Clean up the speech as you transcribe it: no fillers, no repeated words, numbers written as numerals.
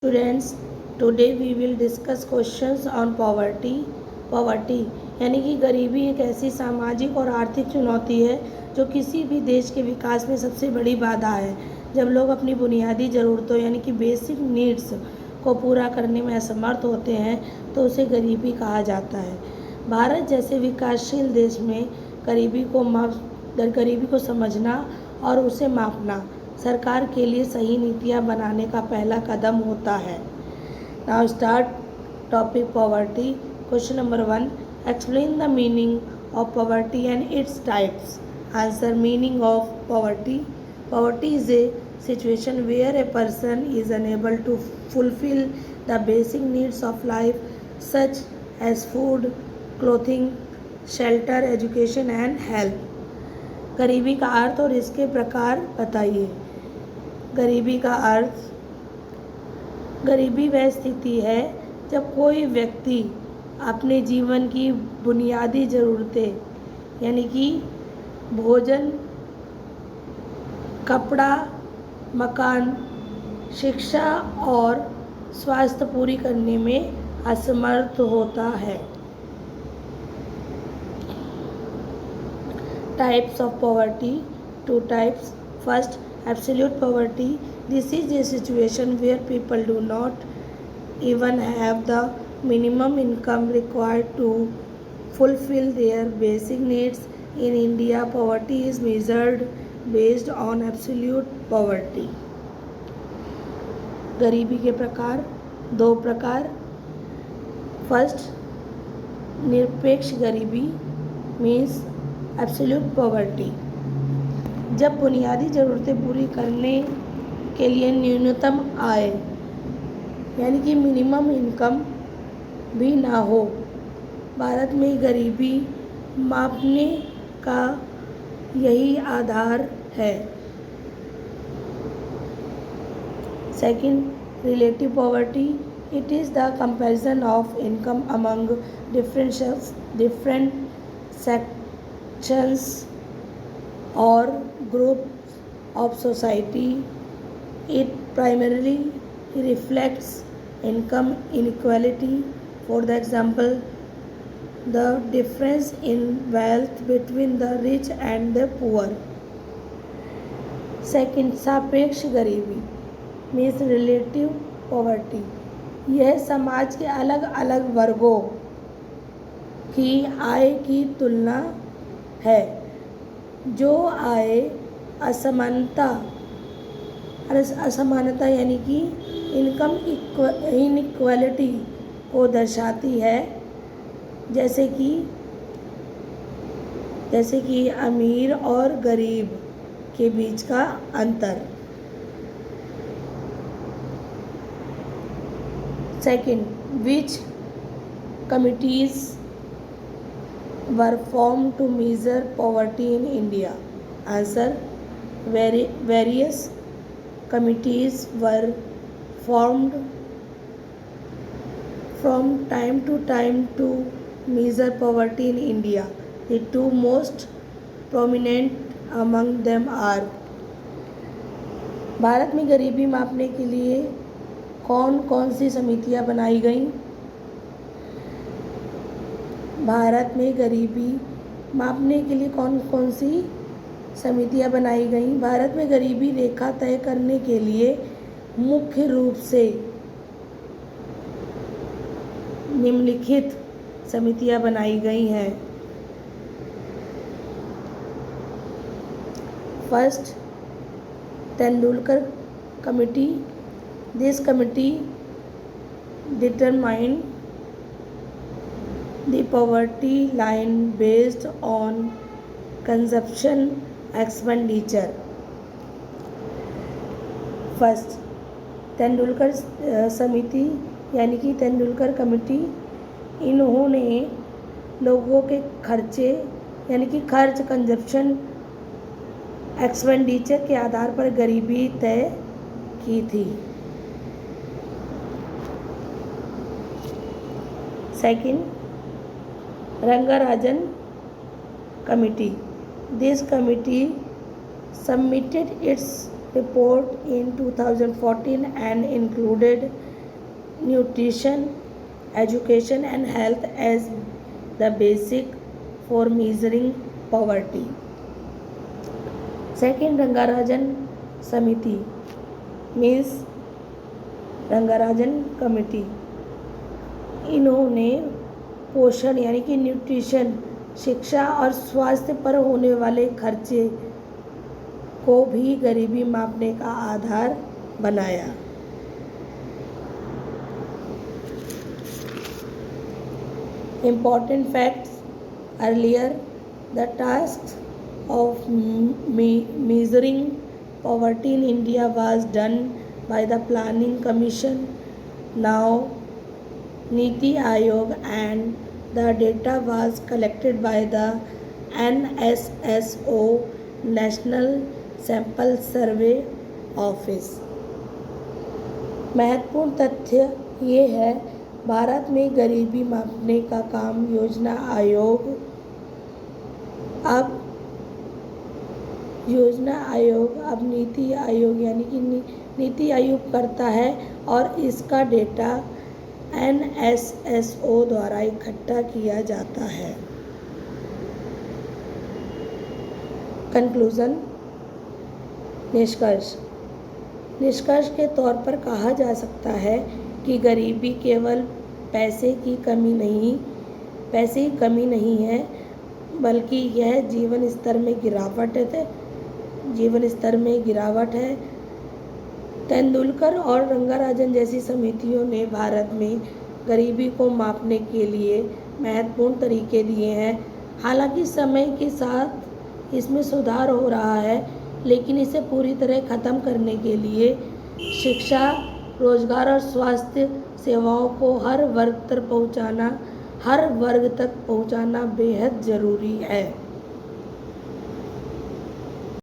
Students, today we will discuss questions on poverty यानी कि गरीबी एक ऐसी सामाजिक और आर्थिक चुनौती है जो किसी भी देश के विकास में सबसे बड़ी बाधा है। जब लोग अपनी बुनियादी ज़रूरतों यानी कि बेसिक नीड्स को पूरा करने में असमर्थ होते हैं तो उसे गरीबी कहा जाता है। भारत जैसे विकासशील देश में गरीबी को समझना और उसे मापना सरकार के लिए सही नीतियाँ बनाने का पहला कदम होता है। Now start topic poverty. Question number 1, explain the meaning of poverty and its types. Answer, meaning of poverty is a situation where a person is unable to fulfill the basic needs of life such as food, clothing, shelter, education and health. गरीबी का अर्थ और इसके प्रकार बताइए। गरीबी का अर्थ, गरीबी वह स्थिति है जब कोई व्यक्ति अपने जीवन की बुनियादी ज़रूरतें यानी कि भोजन, कपड़ा, मकान, शिक्षा और स्वास्थ्य पूरी करने में असमर्थ होता है। Types of poverty, 2 types. First, absolute poverty. This is a situation where people do not even have the minimum income required to fulfill their basic needs. In India, poverty is measured based on absolute poverty. गरीबी के प्रकार, 2 प्रकार। First, निरपेक्ष गरीबी means absolute poverty, जब बुनियादी ज़रूरतें पूरी करने के लिए न्यूनतम आय यानी कि मिनिमम इनकम भी ना हो। भारत में गरीबी मापने का यही आधार है। Second, relative poverty. It is the comparison of income among different sections और group of society. It primarily reflects income inequality. For the example, the difference in wealth between the rich and the poor. Second, सापेक्ष गरीबी means relative poverty. यह समाज के अलग अलग वर्गों की आय की तुलना है। जो आय असमानता यानी कि इनकम इनइक्वालिटी को दर्शाती है, जैसे कि अमीर और गरीब के बीच का अंतर। Second, which committees were formed to measure poverty in India. Answer, various committees were formed from time to time to measure poverty in India. The 2 most prominent among them are. Bharat में गरीबी मापने के लिए कौन कौन सी समितियां बनाई गईं? भारत में गरीबी मापने के लिए कौन कौन सी समितियां बनाई गईं? भारत में गरीबी रेखा तय करने के लिए मुख्य रूप से निम्नलिखित समितियां बनाई गई हैं। First, Tendulkar committee. This committee determine the poverty line based on consumption expenditure. First, Tendulkar समिति यानी कि तेंदुलकर कमेटी. इन्होंने लोगों के खर्चे यानी कि खर्च कंजप्शन एक्सपेंडिचर के आधार पर गरीबी तय की थी. Second, Rangarajan committee. This committee submitted its report in 2014 and included nutrition, education and health as the basic for measuring poverty. Second, Rangarajan Samiti means Rangarajan committee, इन्होंने पोषण यानी कि न्यूट्रिशन, शिक्षा और स्वास्थ्य पर होने वाले खर्चे को भी गरीबी मापने का आधार बनाया। Important facts. Earlier, the task of measuring poverty in India was done by the Planning Commission. Now, Niti Aayog and the data was collected by the NSSO, National Sample Survey Office. महत्वपूर्ण तथ्य ये है, भारत में गरीबी मापने का काम योजना आयोग अब नीति आयोग यानी कि नीति आयोग करता है और इसका डेटा NSSO द्वारा इकट्ठा किया जाता है। कंक्लूजन, निष्कर्ष के तौर पर कहा जा सकता है कि गरीबी केवल पैसे की कमी नहीं है, बल्कि यह जीवन स्तर में गिरावट है। तेंदुलकर और रंगाराजन जैसी समितियों ने भारत में गरीबी को मापने के लिए महत्वपूर्ण तरीके दिए हैं। हालांकि समय के साथ इसमें सुधार हो रहा है, लेकिन इसे पूरी तरह ख़त्म करने के लिए शिक्षा, रोजगार और स्वास्थ्य सेवाओं को हर वर्ग तक पहुंचाना बेहद ज़रूरी है।